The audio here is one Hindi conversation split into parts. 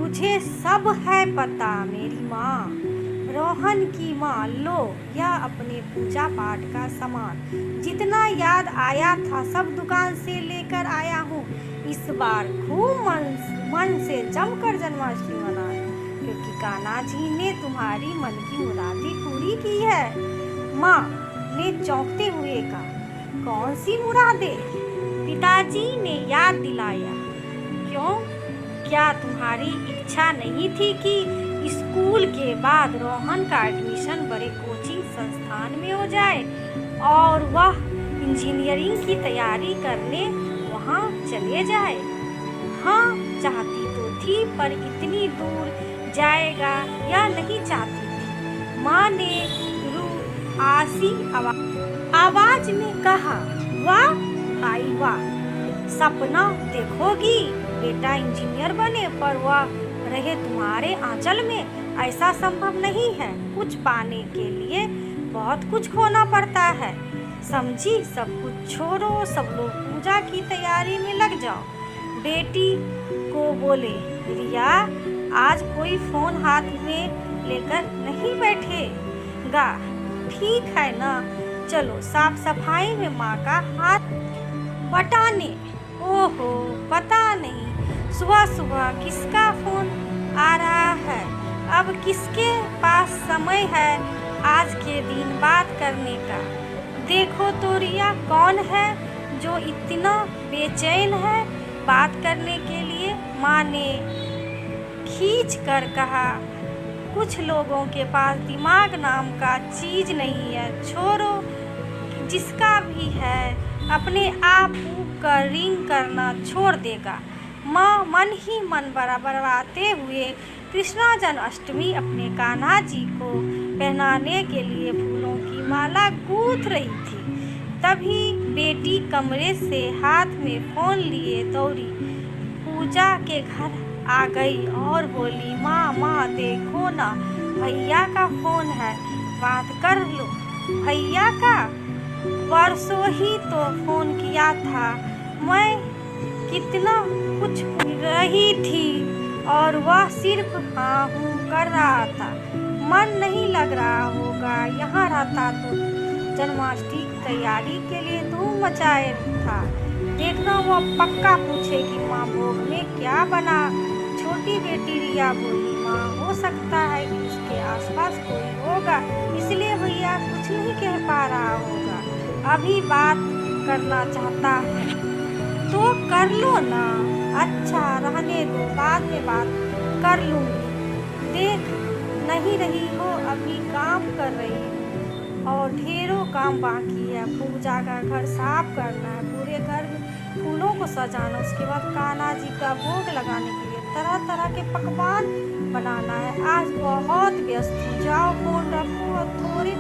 मुझे सब है पता मेरी माँ, रोहन की माँ। लो यह अपने पूजा पाठ का सामान, जितना याद आया था सब दुकान से लेकर आया हूँ। इस बार खूब मन से जमकर जन्माष्टमी मनाना, क्योंकि कान्हा जी ने तुम्हारी मन की मुरादी पूरी की है। माँ ने चौंकते हुए कहा, कौन सी मुरादें? पिताजी ने याद दिलाया। क्यों, क्या तुम्हारी इच्छा नहीं थी कि स्कूल के बाद रोहन का एडमिशन बड़े कोचिंग संस्थान में हो जाए और वह इंजीनियरिंग की तैयारी करने वहाँ चले जाए? हाँ, चाहती तो थी, पर इतनी दूर जाएगा या नहीं चाहती थी। माँ ने रुआसी आवाज में कहा, वाह आई वाह, सपना देखोगी बेटा इंजीनियर बने, पर वह रहे तुम्हारे आंचल में। ऐसा संभव नहीं है। कुछ पाने के लिए बहुत कुछ खोना पड़ता है, समझी। सब कुछ छोड़ो, सब लोग पूजा की तैयारी में लग जाओ। बेटी को बोले, रिया आज कोई फोन हाथ में लेकर नहीं बैठेगा, ठीक है ना? चलो साफ सफाई में माँ का हाथ बटाने। ओहो, पता नहीं सुबह सुबह किसका फोन आ रहा है। अब किसके पास समय है आज के दिन बात करने का? देखो तो रिया, कौन है जो इतना बेचैन है बात करने के लिए? माँ ने खींच कर कहा, कुछ लोगों के पास दिमाग नाम का चीज नहीं है। छोड़ो, जिसका भी है अपने आप का रिंग करना छोड़ देगा। माँ मन ही मन बड़बड़ाते हुए कृष्णा जन्माष्टमी अपने कान्हा जी को पहनाने के लिए फूलों की माला गूंथ रही थी। तभी बेटी कमरे से हाथ में फोन लिए दौड़ी पूजा के घर आ गई और बोली, माँ देखो ना, भैया का फोन है, बात कर लो। भैया का? परसों ही तो फोन किया था, मैं कितना कुछ भूल रही थी और वह सिर्फ हाँ हूँ कर रहा था। मन नहीं लग रहा होगा, यहाँ रहता तो जन्माष्टमी की तैयारी के लिए धूम मचाए था। देखना वो पक्का पूछेगी, माँ भोग में क्या बना? छोटी बेटी रिया बोली, माँ हो सकता है कि उसके आसपास कोई होगा, इसलिए भैया कुछ नहीं कह पा रहा होगा। अभी बात करना चाहता है तो कर लो ना। अच्छा रहने दो, बाद में बात कर लूँगी। देख नहीं रही हो, अभी काम कर रही हूँ और ढेरों काम बाकी है। पूजा का घर साफ करना है, पूरे घर में फूलों को सजाना, उसके बाद कान्हा जी का भोग लगाने के लिए तरह तरह के पकवान बनाना है। आज बहुत व्यस्त हूँ, जाओ फोन रखो और थोड़े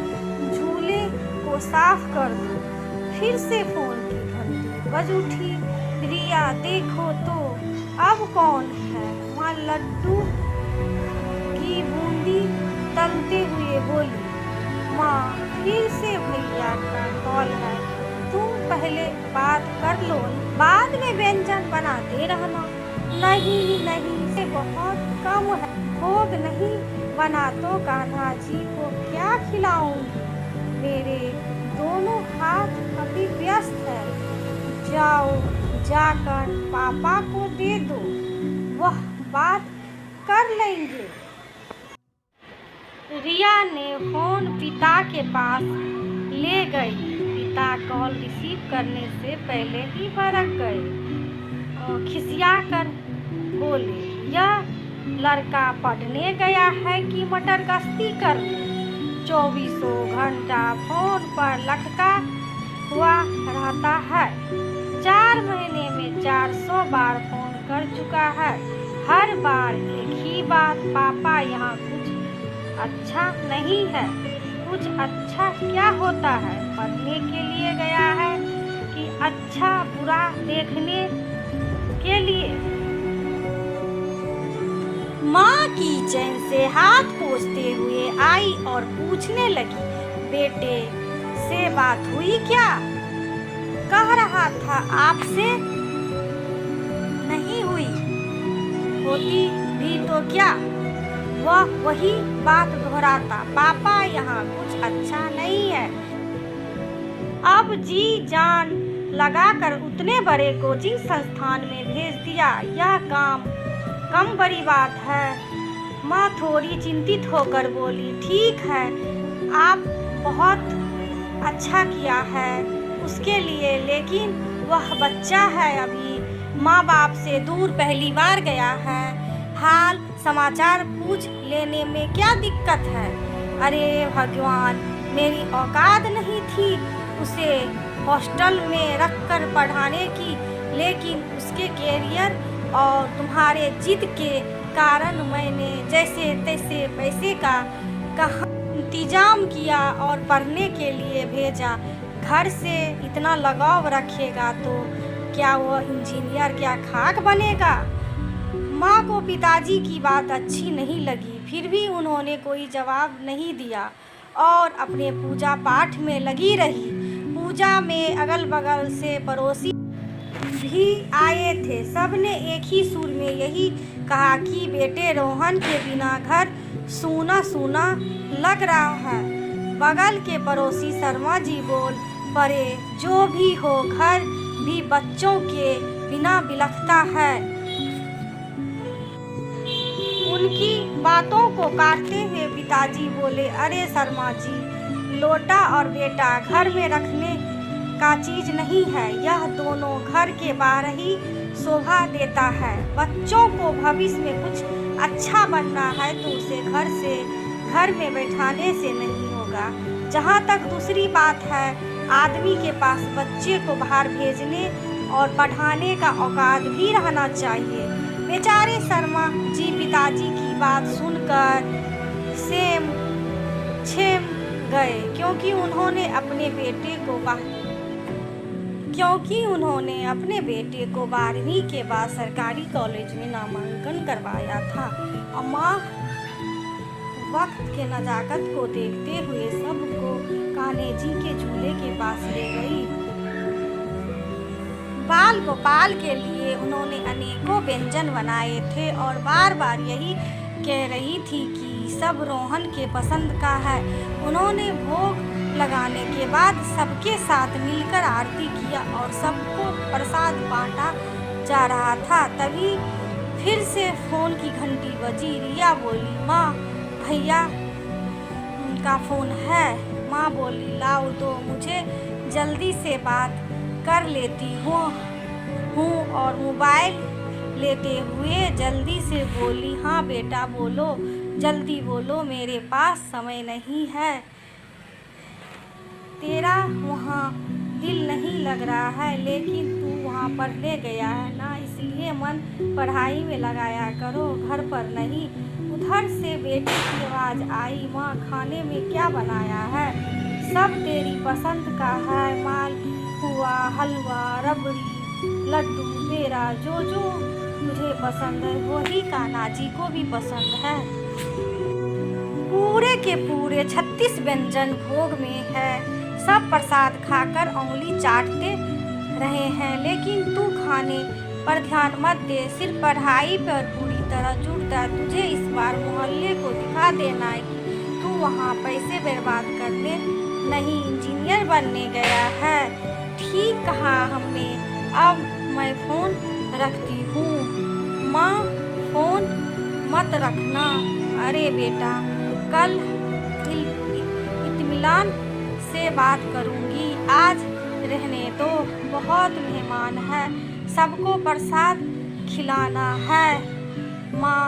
झूले को साफ कर दो। फिर से फोन की घंटी बज उठी। रिया देखो तो अब कौन है? माँ लड्डू की बूंदी तलते हुए बोली, माँ फिर से भैया का कॉल है, तुम पहले बात कर लो, बाद में व्यंजन बनाते रहना। नहीं से बहुत कम है, भोग नहीं बना तो कान्हा जी को क्या खिलाऊंगी? मेरे दोनों हाथ अभी व्यस्त है। जाओ जाकर पापा को दे दो, वह बात कर लेंगे। रिया ने फोन पिता के पास ले गई। पिता कॉल रिसीव करने से पहले ही भड़क गए। खिसिया कर बोले, यह लड़का पढ़ने गया है कि मटर गश्ती कर? 24 घंटा फोन पर लटका हुआ रहता है। 4 महीने में 400 बार फोन कर चुका है। हर बार एक ही बात, पापा यहाँ कुछ अच्छा नहीं है। कुछ अच्छा क्या होता है? पढ़ने के लिए गया है कि अच्छा बुरा देखने के लिए? माँ किचन से हाथ पोंछते हुए आई और पूछने लगी, बेटे से बात हुई क्या? कह रहा था आपसे नहीं हुई। होती भी तो क्या, वह वही बात दोहराता, पापा यहाँ कुछ अच्छा नहीं है। अब जी जान लगाकर उतने बड़े कोचिंग संस्थान में भेज दिया, यह काम कम बड़ी बात है। माँ थोड़ी चिंतित होकर बोली, ठीक है, आप बहुत अच्छा किया है उसके लिए, लेकिन वह बच्चा है अभी, माँ बाप से दूर पहली बार गया है, हाल समाचार पूछ लेने में क्या दिक्कत है। अरे भगवान, मेरी औकात नहीं थी उसे हॉस्टल में रखकर पढ़ाने की, लेकिन उसके कैरियर और तुम्हारे जिद के कारण मैंने जैसे तैसे पैसे का इंतजाम किया और पढ़ने के लिए भेजा। घर से इतना लगाव रखेगा तो क्या वो इंजीनियर क्या खाक बनेगा। माँ को पिताजी की बात अच्छी नहीं लगी, फिर भी उन्होंने कोई जवाब नहीं दिया और अपने पूजा पाठ में लगी रही। पूजा में अगल बगल से पड़ोसी भी आए थे, सबने एक ही सुर में यही कहा कि बेटे रोहन के बिना घर सूना सूना लग रहा है। बगल के पड़ोसी शर्मा जी बोल पड़े, जो भी हो घर भी बच्चों के बिना बिलखता है। उनकी बातों को काटते हुए पिताजी बोले, अरे शर्मा जी, लोटा और बेटा घर में रखने का चीज नहीं है, यह दोनों घर के बाहर ही शोभा देता है। बच्चों को भविष्य में कुछ अच्छा बनना है तो उसे घर में बैठाने से नहीं होगा। जहाँ तक दूसरी बात है, आदमी के पास बच्चे को बाहर भेजने और पढ़ाने का औकात भी रहना चाहिए। बेचारे शर्मा जी पिताजी की बात सुनकर छेम गए, क्योंकि उन्होंने अपने बेटे को 12वीं के बाद सरकारी कॉलेज में नामांकन करवाया था। अम्मा वक्त के नज़ाकत को देखते हुए सबको कान्हे के झूले के पास ले गई। बाल गोपाल के लिए उन्होंने अनेकों व्यंजन बनाए थे और बार बार यही कह रही थी कि सब रोहन के पसंद का है। उन्होंने भोग लगाने के बाद सबके साथ मिलकर आरती किया और सबको प्रसाद बांटा जा रहा था। तभी फिर से फोन की घंटी बजी। रिया बोली, माँ भैया का फोन है। माँ बोली, लाओ दो, मुझे जल्दी से बात कर लेती हूँ। और मोबाइल लेते हुए जल्दी से बोली, हाँ बेटा बोलो, जल्दी बोलो, मेरे पास समय नहीं है। तेरा वहाँ दिल नहीं लग रहा है, लेकिन तू वहाँ पढ़ने गया है ना, इसलिए मन पढ़ाई में लगाया करो, घर पर नहीं। उधर से बेटी की आवाज़ आई, माँ खाने में क्या बनाया है? सब तेरी पसंद का है, मालपुआ, हलवा, रबड़ी, लड्डू, पेड़ा, जो जो मुझे पसंद है वही कान्हा जी को भी पसंद है। पूरे के पूरे 36 व्यंजन भोग में है। सब प्रसाद खाकर उंगली चाटते रहे हैं, लेकिन तू खाने पर ध्यान मत दे, सिर्फ पढ़ाई पर पूरी तरह जुटता। तुझे इस बार मोहल्ले को दिखा देना है कि तू वहाँ पैसे बर्बाद करने नहीं, इंजीनियर बनने गया है। ठीक कहा हमने। अब मैं फोन रखती हूँ। माँ फोन मत रखना। अरे बेटा, कल इत्मीनान से बात करूँगी, आज रहने दो, बहुत मेहमान है, सबको प्रसाद खिलाना है। माँ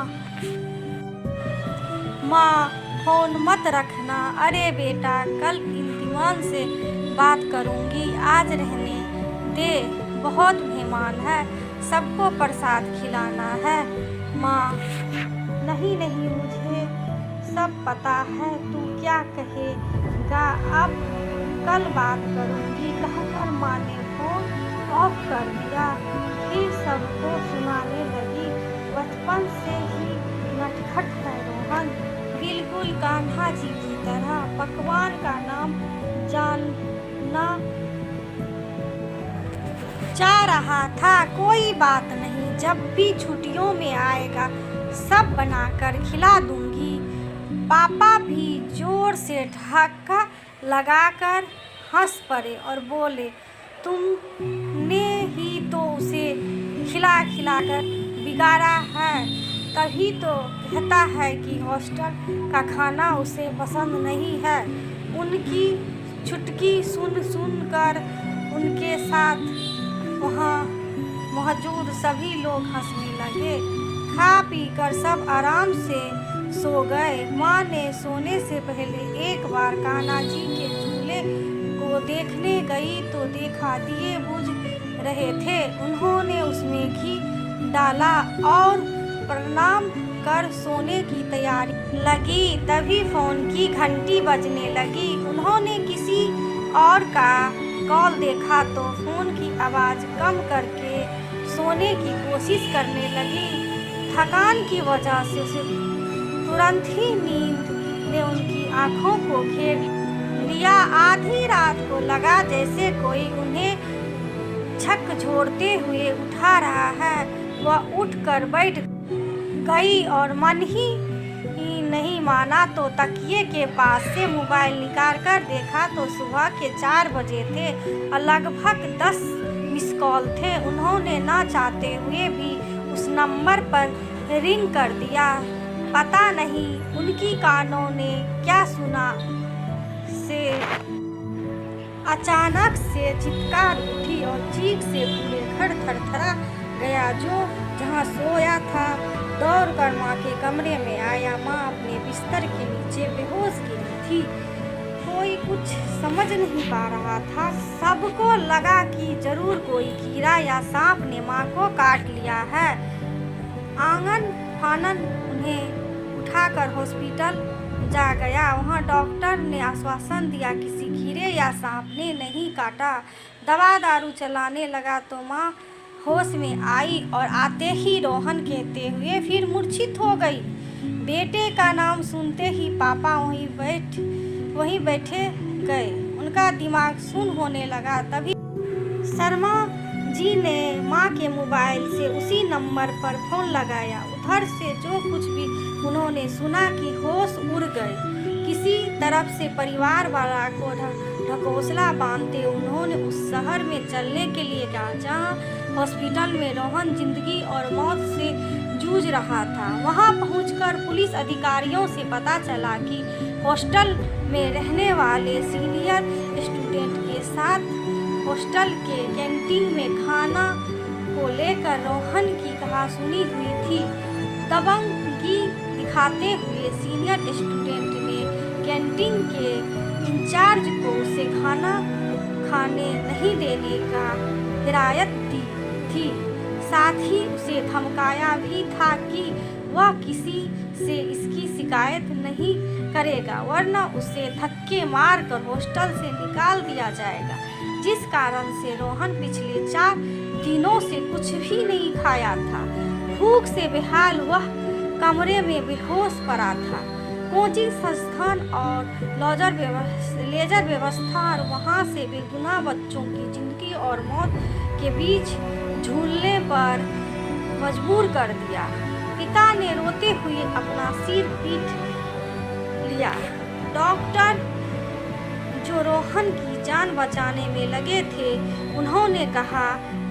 फोन मत रखना। अरे बेटा, कल इत्मीनान से बात करूँगी, आज रहने दे, बहुत मेहमान है, सबको प्रसाद खिलाना है। माँ नहीं, मुझे सब पता है, तू क्या कहेगा, अब कल बात करूँगी, कहकर माँ ने फोन ऑफ कर दिया। फिर सबको सुनाने लगी, बचपन से ही नटखट है रोहन, बिल्कुल कान्हा जी की तरह। पकवान का नाम जानना चाह रहा था, कोई बात नहीं, जब भी छुट्टियों में आएगा सब बनाकर खिला दूंगी। पापा भी जोर से ठहाका लगाकर हंस पड़े और बोले, तुमने ही तो उसे खिला खिलाकर बिगाड़ा है, तभी तो कहता है कि हॉस्टल का खाना उसे पसंद नहीं है। उनकी चुटकी सुन सुन कर उनके साथ वहाँ मौजूद सभी लोग हंसने लगे। खा पी कर सब आराम से सो गए। माँ ने सोने से पहले एक बार कान्हा जी के झूले को देखने गई तो देखा दिए बुझ रहे थे। उन्होंने उसमें घी डाला और प्रणाम कर सोने की तैयारी लगी। तभी फोन की घंटी बजने लगी। उन्होंने किसी और का कॉल देखा तो फोन की आवाज़ कम करके सोने की कोशिश करने लगी। थकान की वजह से उसे तुरंत ही नींद ने उनकी आंखों को घेर लिया। आधी रात को लगा जैसे कोई उन्हें झकझोरते हुए उठा रहा है। वह उठकर बैठ गई और मन ही नहीं माना तो तकिए के पास से मोबाइल निकाल कर देखा तो सुबह के 4 बजे थे और लगभग 10 मिस कॉल थे। उन्होंने ना चाहते हुए भी उस नंबर पर रिंग कर दिया। पता नहीं उनकी कानों ने क्या सुना से अचानक से चित्कार उठी और चीख से पूरे घर थरथरा गया। जो जहाँ सोया था दौड़कर माँ के कमरे में आया। माँ अपने बिस्तर के नीचे बेहोश गिरी थी। कोई कुछ समझ नहीं पा रहा था। सबको लगा कि जरूर कोई कीड़ा या सांप ने माँ को काट लिया है। आंगन फानन उन्हें उठाकर हॉस्पिटल जा गया। वहाँ डॉक्टर ने आश्वासन दिया किसी कीड़े या सांप ने नहीं काटा। दवा दारू चलाने लगा तो माँ होश में आई और आते ही रोहन कहते हुए फिर मूर्छित हो गई। बेटे का नाम सुनते ही पापा वहीं बैठे गए। उनका दिमाग सुन्न होने लगा। तभी शर्मा जी ने माँ के मोबाइल से उसी नंबर पर फोन लगाया। उधर से जो कुछ भी उन्होंने सुना कि होश उड़ गए। किसी तरफ से परिवार वाला को ढकोसला बांधते उन्होंने उस शहर में चलने के लिए कहा जहाँ हॉस्पिटल में रोहन जिंदगी और मौत से जूझ रहा था। वहां पहुंचकर पुलिस अधिकारियों से पता चला कि हॉस्टल में रहने वाले सीनियर स्टूडेंट के साथ हॉस्टल के कैंटीन में खाना को लेकर रोहन की कहासुनी हुई थी। दबंगी दिखाते हुए सीनियर स्टूडेंट ने कैंटीन के इंचार्ज को उसे खाना खाने नहीं देने का हिदायत दी थी। साथ ही उसे धमकाया भी था कि वह किसी से इसकी शिकायत नहीं करेगा वरना उसे धक्के मारकर हॉस्टल से निकाल दिया जाएगा। जिस कारण से रोहन पिछले 4 दिनों से कुछ भी नहीं खाया था। भूख से बेहाल वह कमरे में बेहोश पड़ा था। कोचिंग संस्थान और लेजर व्यवस्था और वहाँ से बेगुनाह बच्चों की जिंदगी और मौत के बीच झूलने पर मजबूर कर दिया। पिता ने रोते हुए अपना सिर पीट लिया। डॉक्टर जो रोहन की जान बचाने में लगे थे उन्होंने कहा,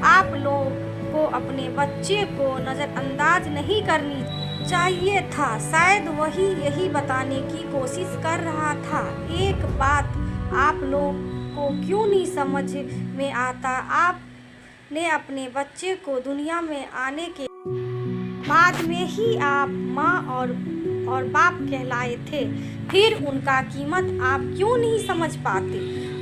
आप लोग को अपने बच्चे को नज़रअंदाज नहीं करनी चाहिए था। शायद वही यही बताने की कोशिश कर रहा था। एक बात आप लोग को क्यों नहीं समझ में आता, आपने अपने बच्चे को दुनिया में आने के बाद में ही आप माँ और बाप कहलाए थे, फिर उनका कीमत आप क्यों नहीं समझ पाते।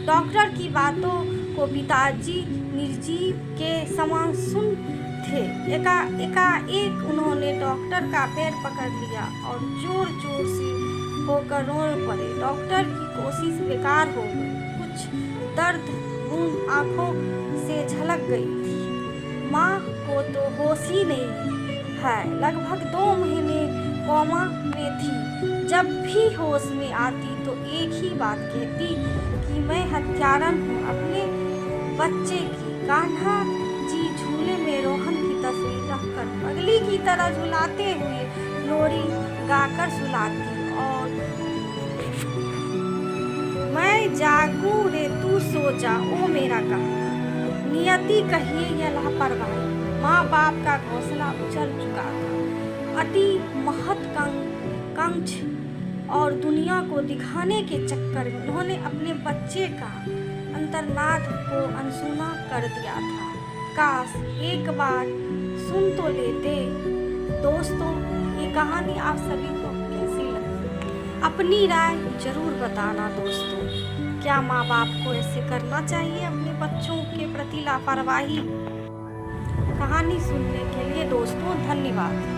डॉक्टर की बातों को पिताजी निर्जीव के समान सुन थे। एकाएक उन्होंने डॉक्टर का पैर पकड़ लिया और जोर जोर से होकर रो पड़े। डॉक्टर की कोशिश बेकार हो गई। कुछ दर्द बूंद आंखों से झलक गई थी। माँ को तो होश ही नहीं है। लगभग 2 महीने कोमा में थी। जब भी होश में आती तो एक ही बात कहती कि मैं हत्यारन हूँ अपने बच्चे की। कान्हा जी झूले में रोहन की तस्वीर रखकर पगली की तरह झुलाते हुए लोरी गाकर सुलाती और मैं जागूं रे तू सो जा ओ मेरा गहना। नियति कहिए या लापरवाही, माँ बाप का घोंसला उछल चुका था। अति महत्वाकांक्ष और दुनिया को दिखाने के चक्कर में उन्होंने अपने बच्चे का अंतर्नाद को अनसुना कर दिया था। काश एक बार सुन तो लेते। दोस्तों, ये कहानी आप सभी को कैसी लगी? अपनी राय जरूर बताना दोस्तों। क्या माँ बाप को ऐसे करना चाहिए अपने बच्चों के प्रति लापरवाही? कहानी सुनने के लिए दोस्तों धन्यवाद।